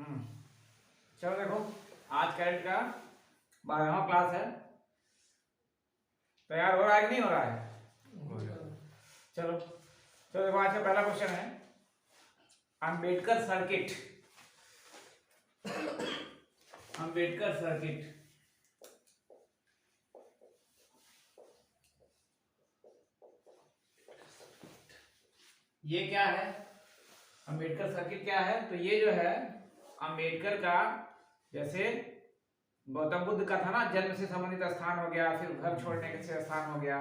हम्म चलो देखो, आज करंट का 12वां क्लास है। तैयार हो रहा है कि नहीं हो रहा है? चलो तो देखो, आज का पहला क्वेश्चन है अम्बेडकर सर्किट। अम्बेडकर सर्किट ये क्या है? अम्बेडकर सर्किट क्या है? तो ये जो है अम्बेडकर का, जैसे गौतम बुद्ध का था ना, जन्म से संबंधित स्थान हो गया, फिर घर छोड़ने से स्थान हो गया,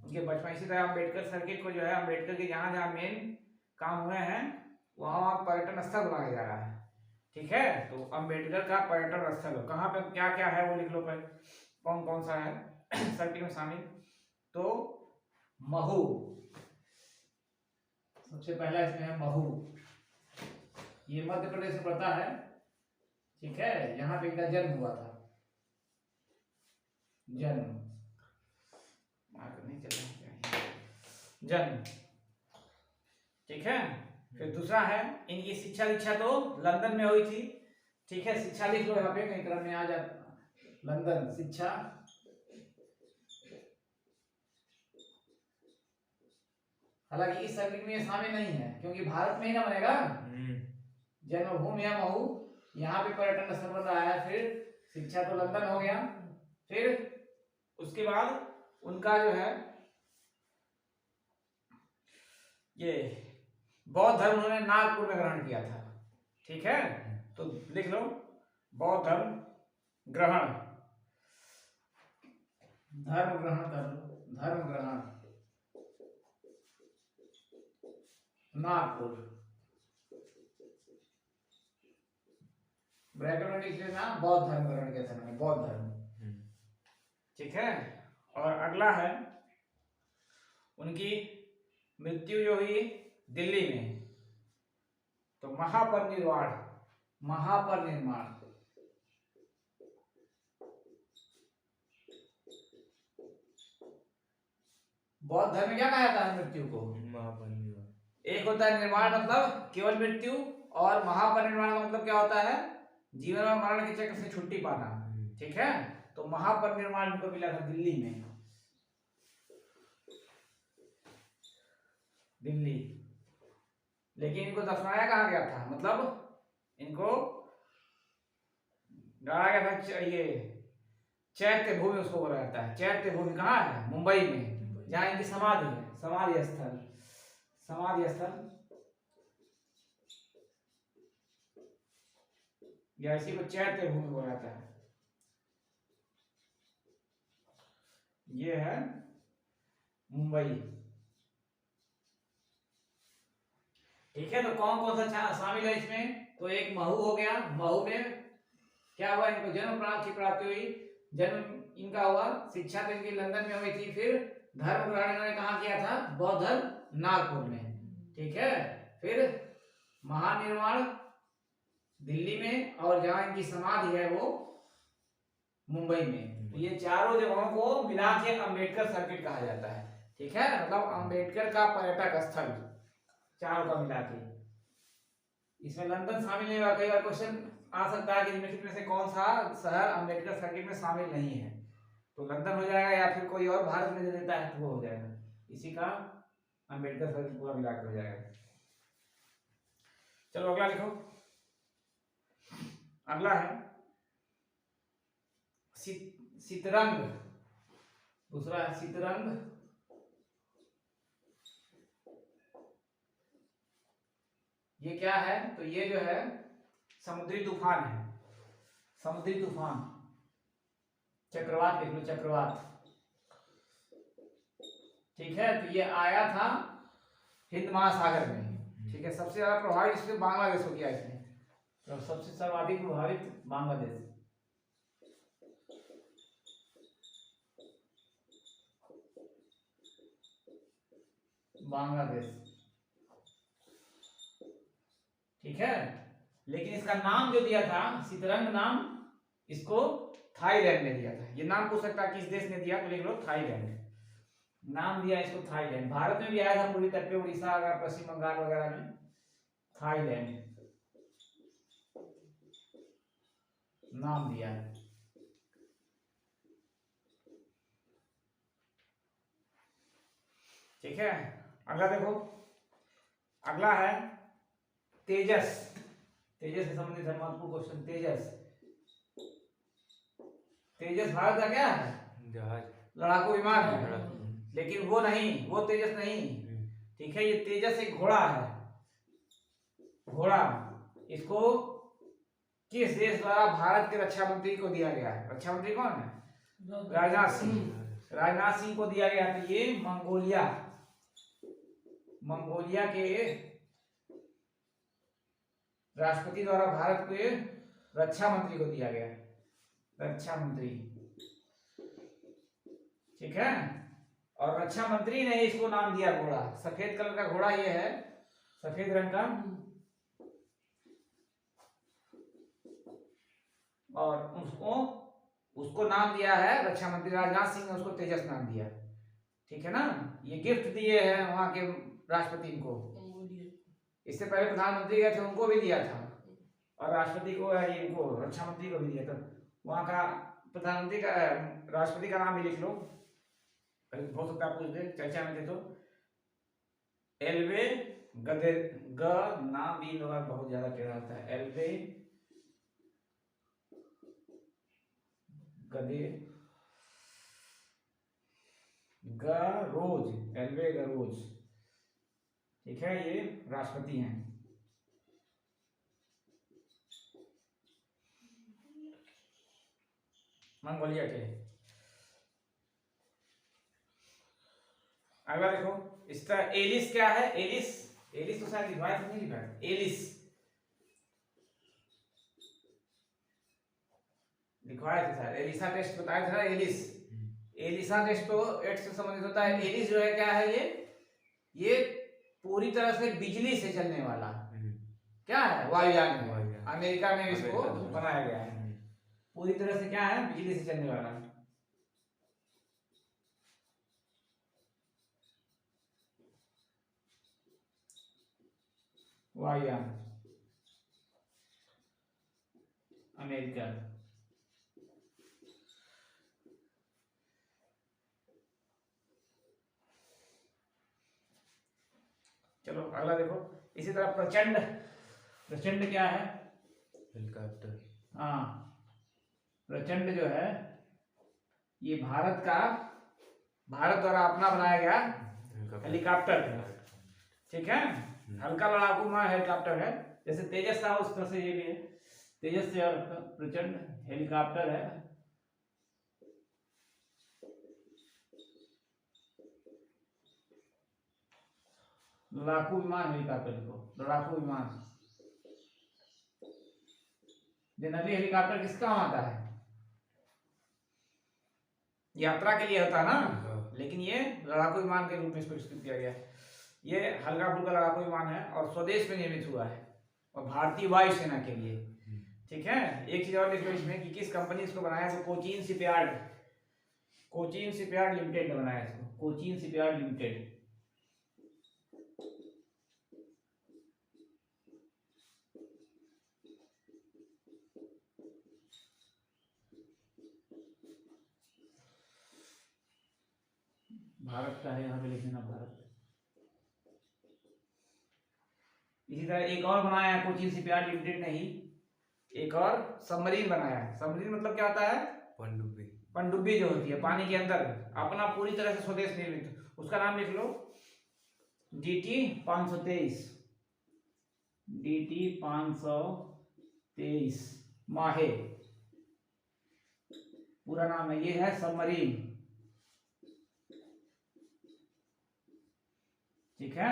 उनके बचपन। इसी तरह अम्बेडकर सर्किट को जो है अम्बेडकर के जहाँ जहाँ मेन काम हुए हैं वहाँ पर्यटन स्थल बनाया जा रहा है। ठीक है, तो अम्बेडकर का पर्यटन स्थल कहाँ पे क्या क्या है वो लिख लो पहले, कौन कौन सा है सर्किट में शामिल। तो महू सबसे पहला इसमें है, महू। ये मध्य प्रदेश में पड़ता है। ठीक है, यहाँ पे इनका जन्म हुआ था। जन्म नहीं चलना, जन्म। ठीक है, फिर दूसरा है इनकी शिक्षा दीक्षा तो लंदन में हुई थी। ठीक है, शिक्षा लिख लो यहाँ पे, कहीं क्रम में आ जाता, लंदन शिक्षा। हालांकि इस सर्किट में ये शामिल नहीं है क्योंकि भारत में ही ना बनेगा जन्मभूमि है महू, यहाँ पे पर्यटन स्थल बन रहा है। फिर शिक्षा तो लंदन हो गया। फिर उसके बाद उनका जो है ये बौद्ध धर्म उन्होंने नागपुर में ग्रहण किया था। ठीक है, तो लिख लो बौद्ध धर्म ग्रहण, धर्म ग्रहण कर लो, धर्म ग्रहण नागपुर, ब्रैकेट में लिख लेना बौद्ध धर्म ग्रहण किया था मैंने, बौद्ध धर्म। ठीक है, और अगला है उनकी मृत्यु जो हुई दिल्ली में, तो महापरिनिर्वाण, महापरिनिर्वाण। बौद्ध धर्म में क्या कहा जाता है मृत्यु को? महापरिनिर्वाण। एक होता है निर्वाण मतलब केवल मृत्यु, और महापरिनिर्वाण का मतलब क्या होता है? जीवन और मरण के चक्र से छुट्टी पाना। ठीक है, तो महापरिनिर्वाण इनको मिला था दिल्ली में, दिल्ली। लेकिन इनको दफनाया कहाँ गया था? मतलब इनको गाड़ा गया था, ये चैत्य भूमि उसको बोला जाता है। चैत्य भूमि कहाँ है? मुंबई में, जहाँ इनकी समाधि है, समाधि स्थल, समाधि स्थल। या इसी को चैत्य भूमि बोला जाता है। ये है मुंबई। ठीक है, तो कौन कौन सा शामिल है इसमें? तो एक महू हो गया, महू में क्या हुआ? इनको जन्म प्राप्त की प्राप्ति हुई, जन्म इनका हुआ। शिक्षा तो इनकी लंदन में हुई थी। फिर धर्म ग्रहण इन्होंने कहाँ किया था? बौद्ध धर्म नागपुर में। ठीक है, फिर महानिर्वाण दिल्ली में, और जहां इनकी समाधि है वो मुंबई में। तो ये चारों जगहों को मिला के अम्बेडकर सर्किट कहा जाता है। ठीक है, मतलब अम्बेडकर का पर्यटक स्थल, चारों का मिला के। इसमें लंदन शामिल नहीं हुआ। कई बार क्वेश्चन आ सकता है कि निम्नलिखित में से कौन सा शहर अम्बेडकर सर्किट में शामिल नहीं है? तो लंदन हो जाएगा, या फिर कोई और भारत में दे देता है तो वो हो जाएगा। इसी का अम्बेडकर सर्किट पूरा मिला के हो जाएगा। चलो अगला लिखो। अगला है सितरंग, दूसरा है सितरंग। ये क्या है? तो ये जो है समुद्री तूफान है, समुद्री तूफान, चक्रवात लिख लो, चक्रवात। ठीक है, तो ये आया था हिंद महासागर में। ठीक है, सबसे ज्यादा प्रभावित इसमें बांग्लादेश हो गया इसमें, तो सबसे सर्वाधिक प्रभावित बांग्लादेश, बांग्लादेश। ठीक है, लेकिन इसका नाम जो दिया था सितरंग नाम, इसको थाईलैंड ने दिया था। ये नाम पूछ सकता है किस देश ने दिया, तो लिख लो थाईलैंड, नाम दिया इसको थाईलैंड। भारत में भी आया था पूरी तट पे, उड़ीसा, पश्चिम बंगाल वगैरह में, थाईलैंड। नाम दिया है। ठीक है, अगला देखो, अगला है तेजस। तेजस से संबंधित है महत्वपूर्ण क्वेश्चन। तेजस, तेजस भारत का क्या है? जहाज, लड़ाकू विमान है, लेकिन वो नहीं, वो तेजस नहीं। ठीक है, ये तेजस एक घोड़ा है। घोड़ा, इसको किस देश द्वारा भारत के रक्षा मंत्री को दिया गया है? रक्षा मंत्री कौन है? राजनाथ सिंह। राजनाथ सिंह को दिया गया। तो ये मंगोलिया, मंगोलिया के राष्ट्रपति द्वारा भारत के रक्षा मंत्री को दिया गया। रक्षा मंत्री, ठीक है। और रक्षा मंत्री ने इसको नाम दिया घोड़ा। सफेद कलर का घोड़ा ये है, सफेद रंग का, और उसको उसको नाम दिया है रक्षा मंत्री राजनाथ सिंह ने उसको तेजस नाम दिया। ठीक है ना, ये गिफ्ट दिए हैं वहां के राष्ट्रपति को। इससे पहले प्रधानमंत्री गए थे, उनको भी दिया था, और राष्ट्रपति को इनको रक्षा मंत्री को भी दिया था। वहां का प्रधानमंत्री का, राष्ट्रपति का नाम भी लिख लो, हो सकता है पूछ दे चर्चा में दे। तो एलवे गदे, ग नाम भी लोग बहुत ज्यादा टेढ़ा होता है। एलवे गदे गरोज, एलवे गरोज। ठीक है, ये राष्ट्रपति हैं मंगोलिया के। अगला देखो, इसका एलिस क्या है? एलिस, एलिस तो शायद लिखवाया तो नहीं लिखा है। एलिस लिखवाया था शायद, एलिसा टेस्ट बताया था ना। एलिस, एलिसा टेस्ट तो एड्स से संबंधित होता है। एलिस जो है क्या है? ये पूरी तरह से बिजली से चलने वाला क्या है? वायुयान है। अमेरिका में इसको बनाया गया है। पूरी तरह से क्या है? बिजली से चलने वाला। वायुयान अमेरिका। चलो अगला देखो, इसी तरह प्रचंड। प्रचंड क्या है? हेलीकॉप्टर। हाँ, प्रचंड जो है ये भारत का, भारत द्वारा अपना बनाया गया हेलीकॉप्टर है। ठीक है, हल्का लड़ाकू विमान हेलीकॉप्टर है। जैसे तेजस था उस तरह से ये भी है। तेजस से और प्रचंड हेलीकॉप्टर है। लड़ाकू विमान हेलीकॉप्टर को, लड़ाकू विमान। जनरली हेलीकॉप्टर किस काम आता है? यात्रा के लिए होता है ना, लेकिन ये लड़ाकू विमान के रूप में इसको विकसित किया गया है। ये हल्का फुल्का लड़ाकू विमान है और स्वदेश में निर्मित हुआ है और भारतीय वायुसेना के लिए। ठीक है, एक चीज और लिख लो इसमें कि किस कंपनी इसको बनाया। तो Cochin shipyard, Cochin shipyard limited ने बनाया इसको। Cochin shipyard limited. भारत का है, यहाँ पे लिख देना भारत। इसी तरह एक और बनाया है कोचीन शिपयार्ड लिमिटेड ने ही, एक और सबमरीन बनाया है। सबमरीन मतलब क्या होता है? पनडुब्बी। पनडुब्बी जो होती है पानी के अंदर, अपना पूरी तरह से स्वदेश निर्मित। उसका नाम लिख लो, DT 523। DT 523 माहे पूरा नाम है। ये है सबमरीन। ठीक है,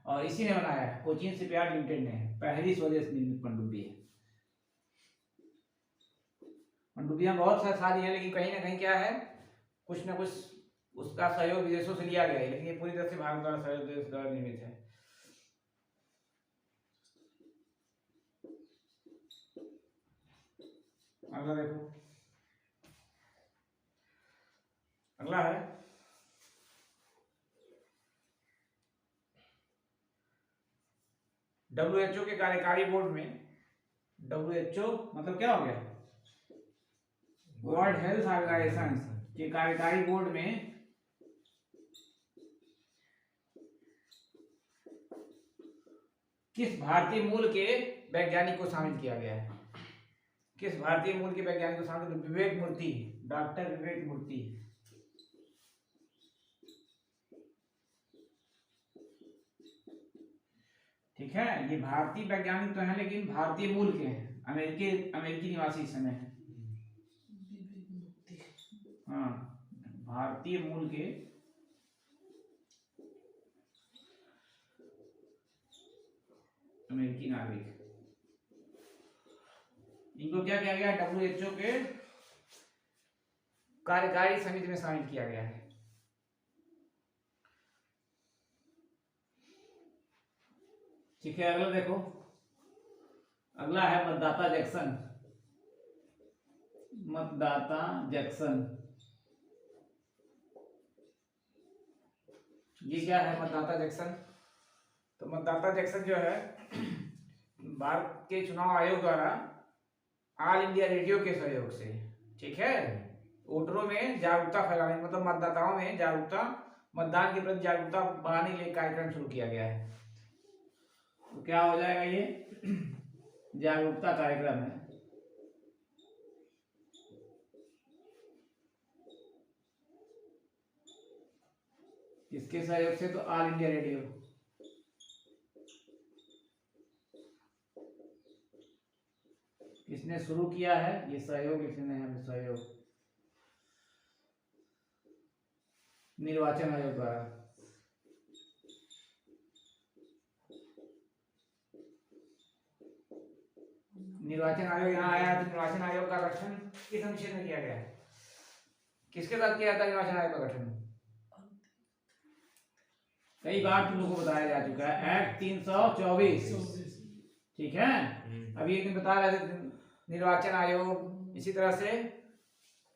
और इसी ने बनाया है, कोचीन शिपयार्ड लिमिटेड ने। पहली स्वदेश निर्मित पनडुब्बी है। पनडुब्बियां बहुत सारी हैं, लेकिन कहीं ना कहीं क्या है, कुछ ना कुछ उसका सहयोग विदेशों से लिया गया है, लेकिन ये पूरी तरह से भारत द्वारा सहयोग द्वारा निर्मित है। अगला देखो, अगला है WHO के कार्यकारी बोर्ड में। WHO मतलब क्या हो गया? वर्ल्ड हेल्थ ऑर्गेनाइजेशन के कार्यकारी बोर्ड में किस भारतीय मूल के वैज्ञानिक को शामिल किया गया है? किस भारतीय मूल के वैज्ञानिक को शामिल? विवेक मूर्ति, डॉक्टर विवेक मूर्ति। ठीक है, ये भारतीय वैज्ञानिक तो हैं लेकिन भारतीय मूल के हैं, अमेरिकी निवासी इस समय हैं। हाँ, भारतीय मूल के अमेरिकी नागरिक। इनको क्या किया गया? WHO के कार्यकारी समिति में शामिल किया गया है। ठीक है, अगला देखो, अगला है मतदाता जंक्शन। मतदाता जंक्शन, ये क्या है मतदाता जंक्शन? तो मतदाता जंक्शन जो है भारत के चुनाव आयोग द्वारा ऑल इंडिया रेडियो के सहयोग से, ठीक है, वोटरों में जागरूकता फैलाने, मतलब मतदाताओं में जागरूकता, मतदान के प्रति जागरूकता बढ़ाने के लिए कार्यक्रम शुरू किया गया है। तो क्या हो जाएगा? ये जागरूकता कार्यक्रम है। किसके सहयोग से? तो ऑल इंडिया रेडियो। किसने शुरू किया है? ये सहयोग लिखने हैं, सहयोग निर्वाचन आयोग द्वारा। निर्वाचन आयोग यहाँ आया तो निर्वाचन आयोग का गठन किस अनुच्छेद में किया गया है? किसके साथ किया था निर्वाचन आयोग का गठन? कई बार तुम लोगों को बताया जा चुका है, एक्ट 324। ठीक है, अभी एक दिन बता रहे थे निर्वाचन आयोग, इसी तरह से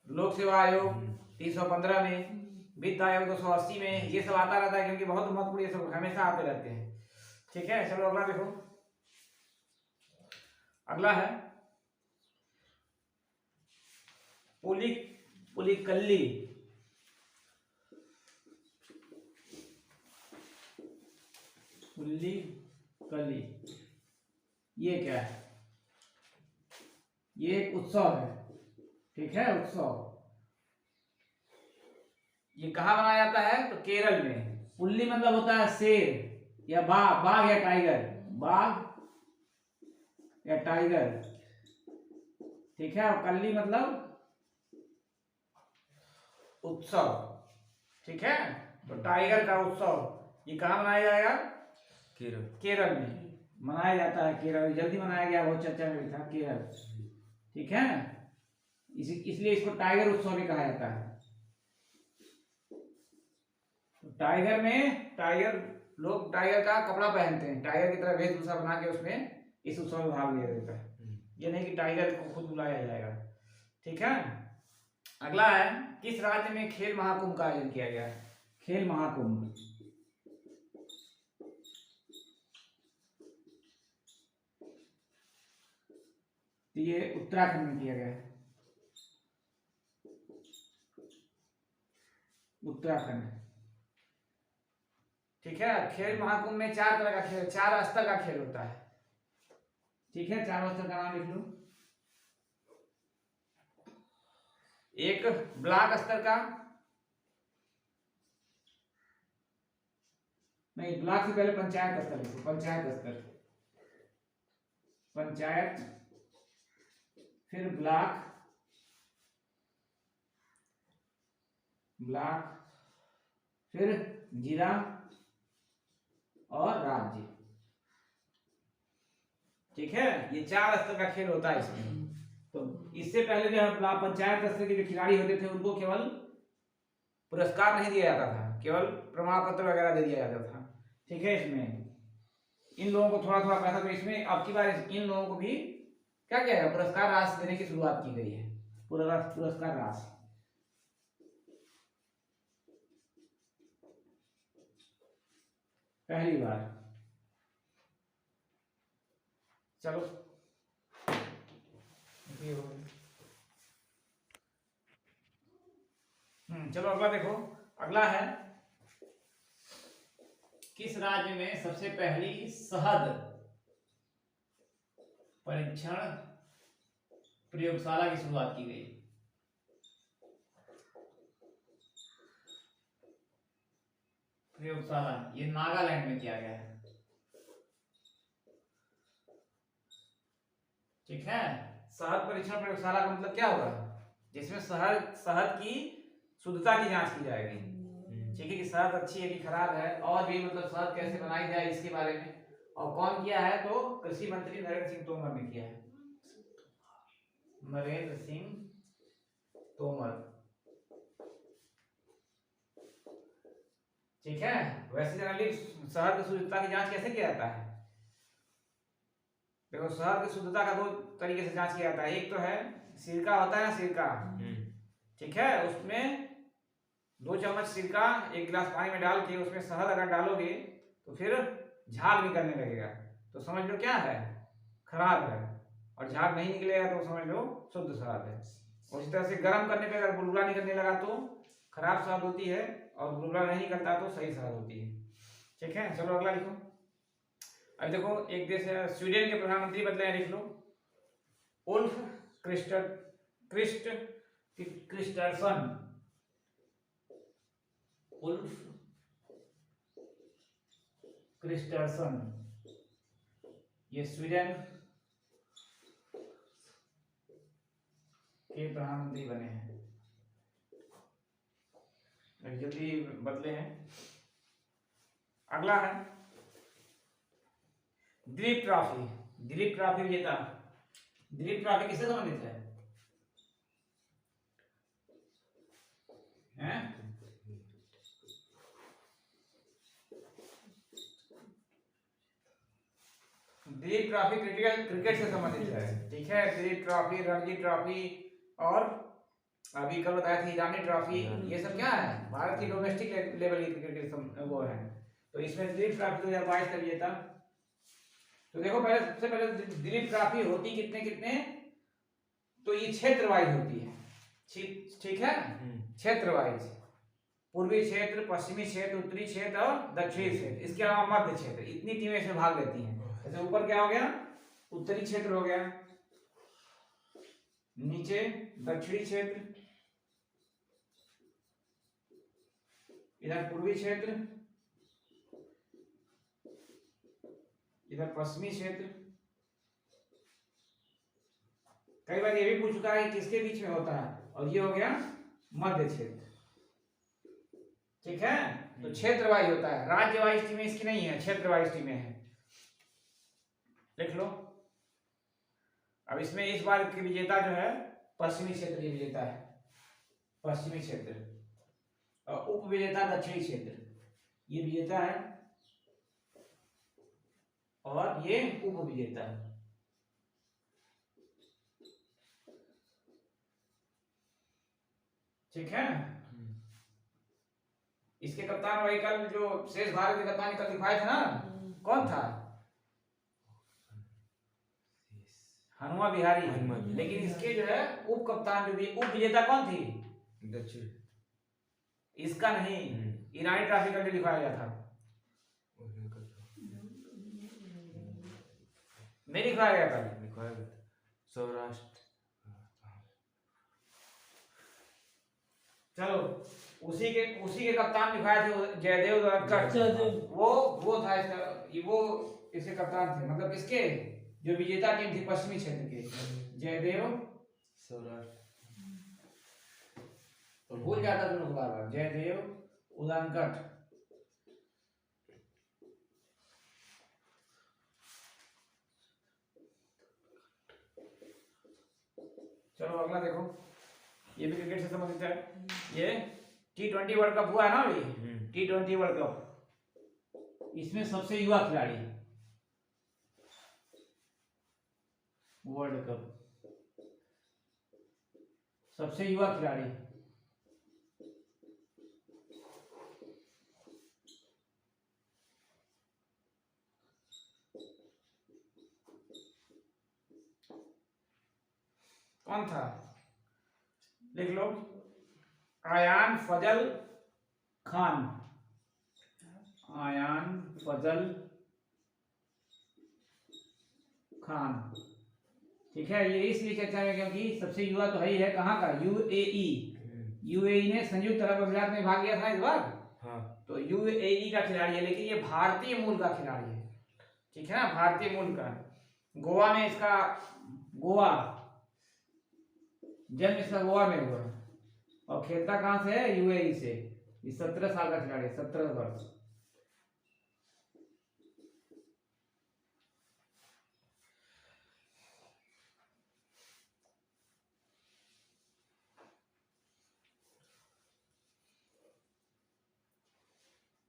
लोक सेवा आयोग 315 में, वित्त आयोग 280 में, ये सब आता रहता है क्योंकि बहुत महत्वपूर्ण, ये सब हमेशा आते रहते हैं। ठीक है, चलो अगला देखो, अगला है पुलिकल्ली। पुलिकल्ली ये क्या है? ये एक उत्सव है। ठीक है, उत्सव। ये कहाँ मनाया जाता है? तो केरल में। पुल्ली मतलब होता है शेर या बाघ, बाघ या टाइगर, बाघ या टाइगर। ठीक है, और कल्ली मतलब उत्सव। ठीक है, तो टाइगर का उत्सव ये कहाँ मनाया जाएगा? केरल। केरल में मनाया जाता है। केरल जल्दी मनाया गया, बहुत चर्चा में भी था केरल। ठीक है, इसलिए इसको टाइगर उत्सव भी कहा जाता है। तो टाइगर में लोग टाइगर का कपड़ा पहनते हैं, टाइगर की तरह वेशभूषा बना के उसमें इस उत्सव में भाग लिया जाता है। ये नहीं कि टाइगर को खुद बुलाया जाएगा। ठीक है, अगला है किस राज्य में खेल महाकुंभ का आयोजन किया गया है? खेल महाकुंभ तो ये उत्तराखंड में किया गया है। उत्तराखंड। ठीक है, खेल महाकुंभ में 4 तरह का खेल, 4 स्तर का खेल होता है। ठीक है, 4 स्तर का नाम लिख लो। एक ब्लॉक स्तर का, नहीं ब्लॉक से पहले पंचायत स्तर लिखो, पंचायत स्तर, पंचायत, फिर ब्लॉक, फिर जिला और राज्य। ठीक है, ये 4 स्तर का खेल होता है इसमें। तो इससे पहले जो है पंचायत स्तर के जो खिलाड़ी होते थे उनको केवल पुरस्कार नहीं दिया जाता था, केवल प्रमाण पत्र वगैरह दे दिया जाता था। ठीक है, इसमें इन लोगों को थोड़ा थोड़ा पैसा, तो इसमें अब की बार इन लोगों को भी क्या किया है? पुरस्कार राशि देने की शुरुआत की गई है। पुरस्कार राशि। पहली बार। चलो चलो अगला देखो। अगला है, किस राज्य में सबसे पहली शहद परीक्षण प्रयोगशाला की शुरुआत की गई? प्रयोगशाला, ये नागालैंड में किया गया है। ठीक है, शहद परीक्षण प्रयोगशाला का मतलब क्या होगा? जिसमें शहद शहद की शुद्धता की जांच की जाएगी। ठीक है, कि शहद अच्छी है कि खराब है, और भी मतलब शहद कैसे बनाई जाए इसके बारे में। और कौन किया है? तो कृषि मंत्री नरेंद्र सिंह तोमर ने किया है। नरेंद्र सिंह तोमर। ठीक है, वैसे जनरली शहद की शुद्धता की जांच कैसे किया जाता है? देखो, शहद की शुद्धता का दो तरीके से जांच किया जाता है। एक तो है सिरका होता है ना, सिरका। ठीक है, उसमें 2 चम्मच सिरका 1 गिलास पानी में डाल के उसमें शहद अगर डालोगे तो फिर झाग निकलने लगेगा, तो समझ लो क्या है? खराब है। और झाग नहीं निकलेगा तो समझ लो शुद्ध शहद है। उसी तरह से गर्म करने पे अगर बुलबुला निकलने लगा तो खराब शहद होती है, और बुलबुला नहीं निकलता तो सही शहद होती है। ठीक है, चलो अगला लिखो। अब देखो, एक देश है स्वीडन के प्रधानमंत्री बदले हैं, लिख लो। Ulf Kristersson. उल्फ क्रिस्टर्सन, ये स्वीडन के प्रधानमंत्री बने हैं। जल्दी बदले हैं। अगला है दिलीप ट्रॉफी। दिलीप ट्रॉफी विजेता, दिलीप ट्रॉफी किससे संबंधित है? हैं? दिलीप ट्रॉफी क्रिकेट से संबंधित है। ठीक है, दिलीप ट्रॉफी, रणजी ट्रॉफी, और अभी कल बताया थी ईरानी ट्रॉफी, ये सब क्या है? भारत की डोमेस्टिक लेवल की क्रिकेट वो है। तो इसमें दिलीप ट्रॉफी 2022 का विजेता। तो देखो, पहले सबसे पहले दिलीप ट्रॉफी होती कितने कितने, तो ये क्षेत्र वाइज होती है। ठीक है, क्षेत्र वाइज, पूर्वी क्षेत्र, पश्चिमी क्षेत्र, उत्तरी क्षेत्र और दक्षिणी क्षेत्र, इसके अलावा मध्य क्षेत्र, इतनी टीमें इसमें भाग लेती हैं। जैसे ऊपर क्या हो गया? उत्तरी क्षेत्र हो गया, नीचे दक्षिणी क्षेत्र, इधर पूर्वी क्षेत्र, इधर पश्चिमी क्षेत्र। कई बार ये भी पूछ चुका है कि किसके बीच में होता है, और ये हो गया मध्य क्षेत्र। ठीक है, तो क्षेत्र वाइज होता है, राज्य वाइज टीमें इसकी नहीं है, क्षेत्र वाइज टीमें हैं। लिख लो। अब इसमें इस बार के विजेता जो है पश्चिमी क्षेत्र की विजेता है, पश्चिमी क्षेत्र, और उप विजेता दक्षिणी क्षेत्र, ये विजेता है, और ये उप विजेता है। ठीक है, इसके कप्तान वही कल जो शेष भारत के कप्तान कल दिखाए थे ना, कौन था? हनुमा विहारी। लेकिन इसके जो है उप कप्तान जो भी उप विजेता कौन थी? दक्षिण। इसका नहीं, ईरानी ट्रॉफी का जो दिखाया गया था, नहीं दिखाया गया था। सौराष्ट्र। चलो, उसी के कप्तान दिखाए थे जयदेव उदयकट। वो था इसका, वो इसके कप्तान थे, मतलब इसके जो विजेता टीम थी पश्चिमी क्षेत्र के, जयदेव सौराष्ट्र। तो भूल जाता तुम लोग बार, जयदेव उदयकट। चलो अगला देखो, ये भी क्रिकेट से संबंधित है। ये T20 वर्ल्ड कप हुआ है ना अभी, T20 वर्ल्ड कप, इसमें सबसे युवा खिलाड़ी, वर्ल्ड कप सबसे युवा खिलाड़ी, कौन था? लिख लो। आयान फजल खान, आयान फजल खान। ठीक है, ये इसलिए चर्चा में क्योंकि सबसे युवा तो ही है, कहाँ का, यूएई। यूएई ने संयुक्त अरब अमीरात में भाग लिया था इस बार। हाँ। तो यूएई का खिलाड़ी है, लेकिन ये भारतीय मूल का खिलाड़ी है। ठीक है ना, भारतीय मूल का। गोवा में इसका, गोवा, जन्म इसका गोवा में हुआ और खेलता कहां से है, यूएई से। ये 17 साल का खिलाड़ी है, 17 वर्ष।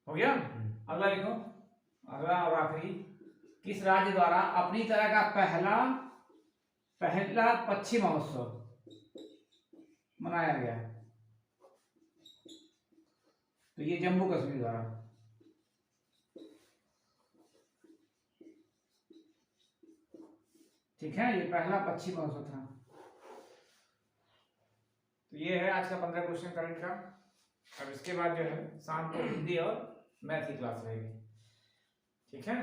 हो गया। अगला लिखो, अगला और आखिरी, किस राज्य द्वारा अपनी तरह का पहला पक्षी महोत्सव मनाया गया? तो ये जम्मू कश्मीर द्वारा। ठीक है, ये पहला पक्षी महोत्सव था। तो ये है आज का 15 क्वेश्चन करंट का। अब इसके बाद जो है शाम को हिंदी और मैथ की क्लास रहेगी। ठीक है।